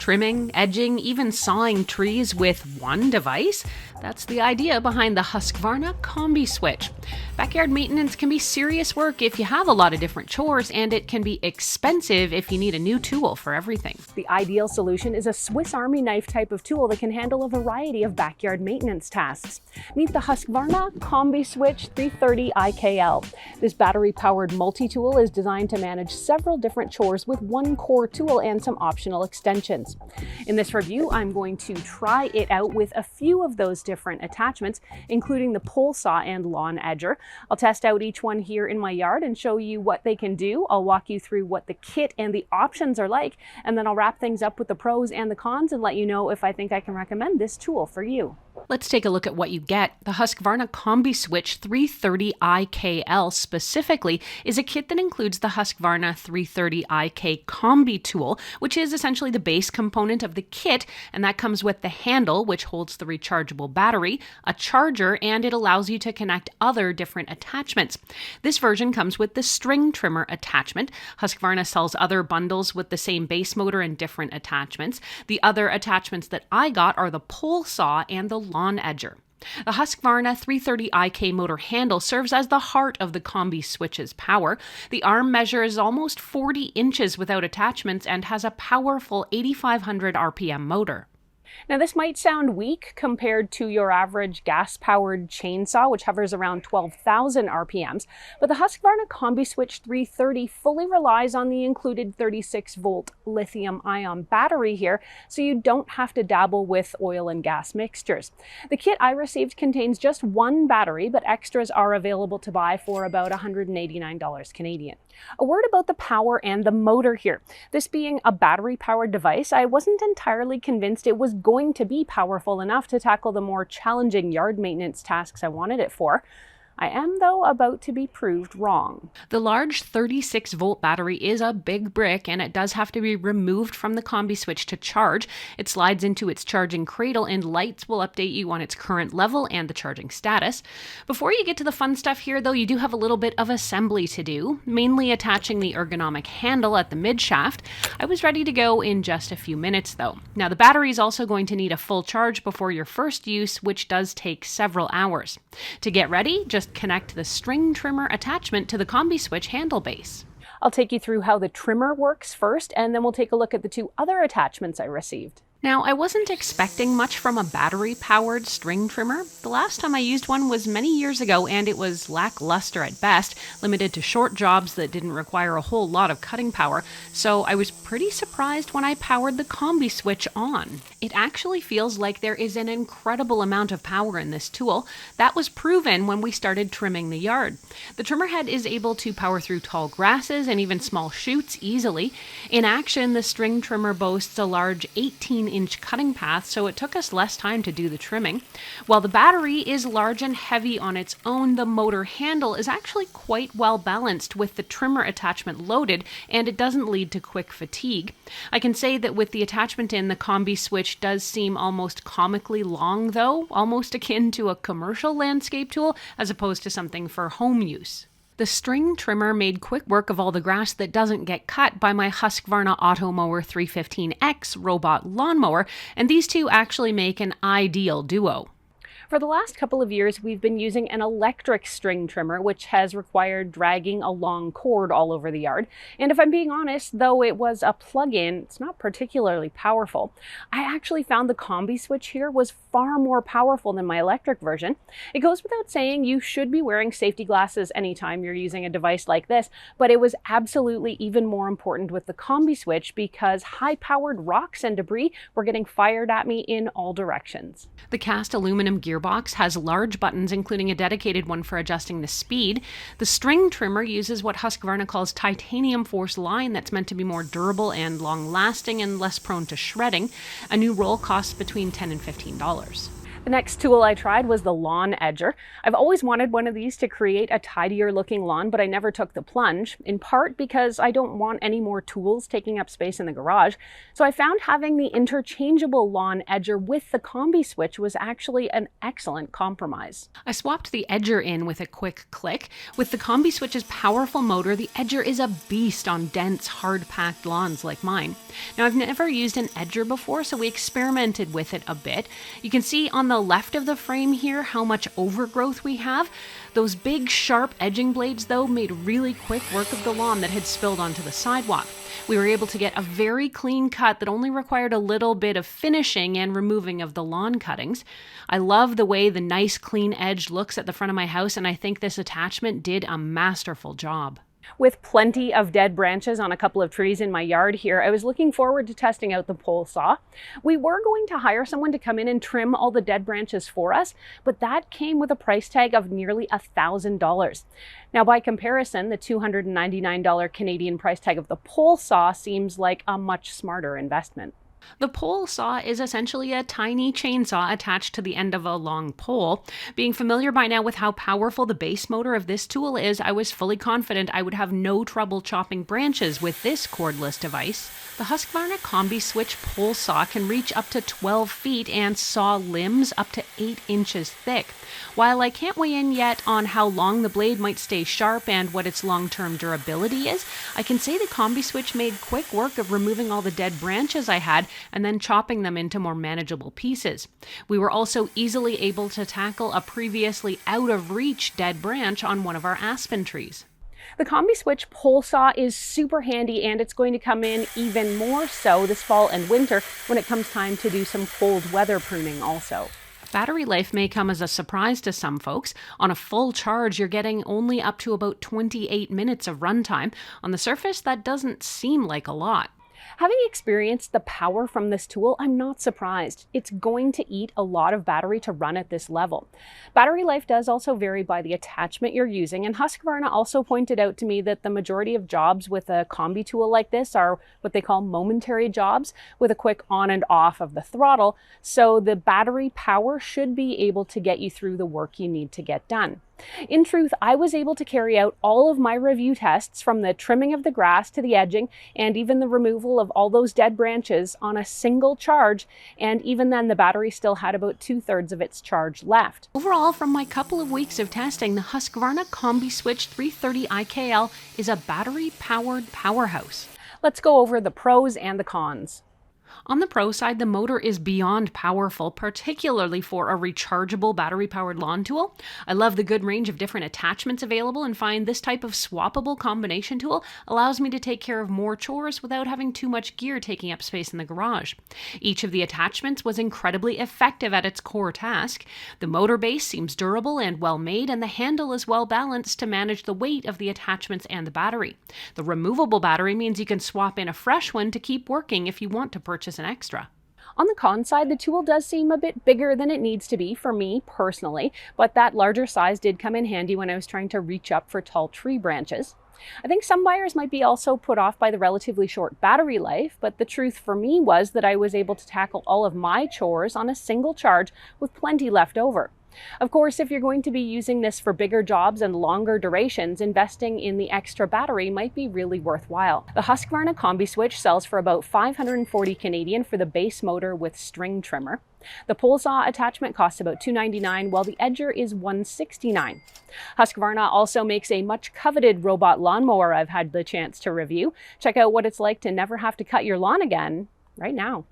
trimming, edging, even sawing trees with one device? That's the idea behind the Husqvarna Combi Switch. Backyard maintenance can be serious work if you have a lot of different chores, and it can be expensive if you need a new tool for everything. The ideal solution is a Swiss Army knife type of tool that can handle a variety of backyard maintenance tasks. Meet the Husqvarna Combi Switch 330 IKL. This battery-powered multi-tool is designed to manage several different chores with one core tool and some optional extensions. In this review, I'm going to try it out with a few of those different attachments, including the pole saw and lawn edger. I'll test out each one here in my yard and show you what they can do. I'll walk you through what the kit and the options are like, and then I'll wrap things up with the pros and the cons and let you know if I think I can recommend this tool for you. Let's take a look at what you get. The Husqvarna Combi Switch 330 IKL specifically is a kit that includes the Husqvarna 330 IK Combi tool, which is essentially the base component of the kit, and that comes with the handle, which holds the rechargeable battery, a charger, and it allows you to connect other different attachments. This version comes with the string trimmer attachment. Husqvarna sells other bundles with the same base motor and different attachments. The other attachments that I got are the pole saw and the lawn edger. The Husqvarna 330 IK motor handle serves as the heart of the Combi Switch's power. The arm measures almost 40 inches without attachments and has a powerful 8,500 RPM motor. Now, this might sound weak compared to your average gas-powered chainsaw, which hovers around 12,000 RPMs, but the Husqvarna Combi Switch 330 fully relies on the included 36-volt lithium-ion battery here, so you don't have to dabble with oil and gas mixtures. The kit I received contains just one battery, but extras are available to buy for about $189 Canadian. A word about the power and the motor here. This being a battery-powered device, I wasn't entirely convinced it was going to be powerful enough to tackle the more challenging yard maintenance tasks I wanted it for. I am, though, about to be proved wrong. The large 36-volt battery is a big brick, and it does have to be removed from the Combi Switch to charge. It slides into its charging cradle, and lights will update you on its current level and the charging status. Before you get to the fun stuff here, though, you do have a little bit of assembly to do, mainly attaching the ergonomic handle at the mid-shaft. I was ready to go in just a few minutes, though. Now, the battery is also going to need a full charge before your first use, which does take several hours. To get ready, just connect the string trimmer attachment to the Combi Switch handle base. I'll take you through how the trimmer works first, and then we'll take a look at the two other attachments I received. Now, I wasn't expecting much from a battery-powered string trimmer. The last time I used one was many years ago, and it was lackluster at best, limited to short jobs that didn't require a whole lot of cutting power, so I was pretty surprised when I powered the Combi Switch on. It actually feels like there is an incredible amount of power in this tool. That was proven when we started trimming the yard. The trimmer head is able to power through tall grasses and even small shoots easily. In action, the string trimmer boasts a large 18-inch cutting path, so it took us less time to do the trimming. While the battery is large and heavy on its own, the motor handle is actually quite well balanced with the trimmer attachment loaded, and it doesn't lead to quick fatigue. I can say that with the attachment in, the Combi Switch does seem almost comically long, though, almost akin to a commercial landscape tool as opposed to something for home use. The string trimmer made quick work of all the grass that doesn't get cut by my Husqvarna Automower 315X robot lawnmower, and these two actually make an ideal duo. For the last couple of years, we've been using an electric string trimmer, which has required dragging a long cord all over the yard. And if I'm being honest, though it was a plug-in, it's not particularly powerful. I actually found the Combi Switch here was far more powerful than my electric version. It goes without saying you should be wearing safety glasses anytime you're using a device like this, but it was absolutely even more important with the Combi Switch because high-powered rocks and debris were getting fired at me in all directions. The cast aluminum gearbox has large buttons, including a dedicated one for adjusting the speed. The string trimmer uses what Husqvarna calls titanium force line that's meant to be more durable and long-lasting and less prone to shredding. A new roll costs between $10 and $15. The next tool I tried was the Lawn Edger. I've always wanted one of these to create a tidier looking lawn, but I never took the plunge, in part because I don't want any more tools taking up space in the garage. So I found having the interchangeable Lawn Edger with the combi switch was actually an excellent compromise. I swapped the Edger in with a quick click. With the combi switch's powerful motor, the Edger is a beast on dense, hard-packed lawns like mine. Now, I've never used an Edger before, so we experimented with it a bit. You can see on the left of the frame here how much overgrowth we have. Those big, sharp edging blades, though, made really quick work of the lawn that had spilled onto the sidewalk. We were able to get a very clean cut that only required a little bit of finishing and removing of the lawn cuttings. I love the way the nice, clean edge looks at the front of my house, and I think this attachment did a masterful job. With plenty of dead branches on a couple of trees in my yard here, I was looking forward to testing out the pole saw. We were going to hire someone to come in and trim all the dead branches for us, but that came with a price tag of nearly $1,000. Now, by comparison, the $299 Canadian price tag of the pole saw seems like a much smarter investment. The pole saw is essentially a tiny chainsaw attached to the end of a long pole. Being familiar by now with how powerful the base motor of this tool is, I was fully confident I would have no trouble chopping branches with this cordless device. The Husqvarna Combi Switch pole saw can reach up to 12 feet and saw limbs up to 8 inches thick. While I can't weigh in yet on how long the blade might stay sharp and what its long-term durability is, I can say the Combi Switch made quick work of removing all the dead branches I had and then chopping them into more manageable pieces. We were also easily able to tackle a previously out-of-reach dead branch on one of our aspen trees. The Combi Switch pole saw is super handy, and it's going to come in even more so this fall and winter when it comes time to do some cold weather pruning also. Battery life may come as a surprise to some folks. On a full charge, you're getting only up to about 28 minutes of runtime. On the surface, that doesn't seem like a lot. Having experienced the power from this tool, I'm not surprised. It's going to eat a lot of battery to run at this level. Battery life does also vary by the attachment you're using, and Husqvarna also pointed out to me that the majority of jobs with a combi tool like this are what they call momentary jobs with a quick on and off of the throttle, so the battery power should be able to get you through the work you need to get done. In truth, I was able to carry out all of my review tests, from the trimming of the grass to the edging and even the removal of all those dead branches, on a single charge, and even then the battery still had about 2/3 of its charge left. Overall, from my couple of weeks of testing, the Husqvarna Combi Switch 330 IKL is a battery-powered powerhouse. Let's go over the pros and the cons. On the pro side, the motor is beyond powerful, particularly for a rechargeable battery-powered lawn tool. I love the good range of different attachments available and find this type of swappable combination tool allows me to take care of more chores without having too much gear taking up space in the garage. Each of the attachments was incredibly effective at its core task. The motor base seems durable and well made, and the handle is well balanced to manage the weight of the attachments and the battery. The removable battery means you can swap in a fresh one to keep working if you want to purchase an extra. On the con side, the tool does seem a bit bigger than it needs to be for me personally, but that larger size did come in handy when I was trying to reach up for tall tree branches. I think some buyers might be also put off by the relatively short battery life, but the truth for me was that I was able to tackle all of my chores on a single charge with plenty left over. Of course, if you're going to be using this for bigger jobs and longer durations, investing in the extra battery might be really worthwhile. The Husqvarna Combi Switch sells for about $540 Canadian for the base motor with string trimmer. The pole saw attachment costs about $299, while the Edger is $169. Husqvarna also makes a much coveted robot lawnmower I've had the chance to review. Check out what it's like to never have to cut your lawn again right now.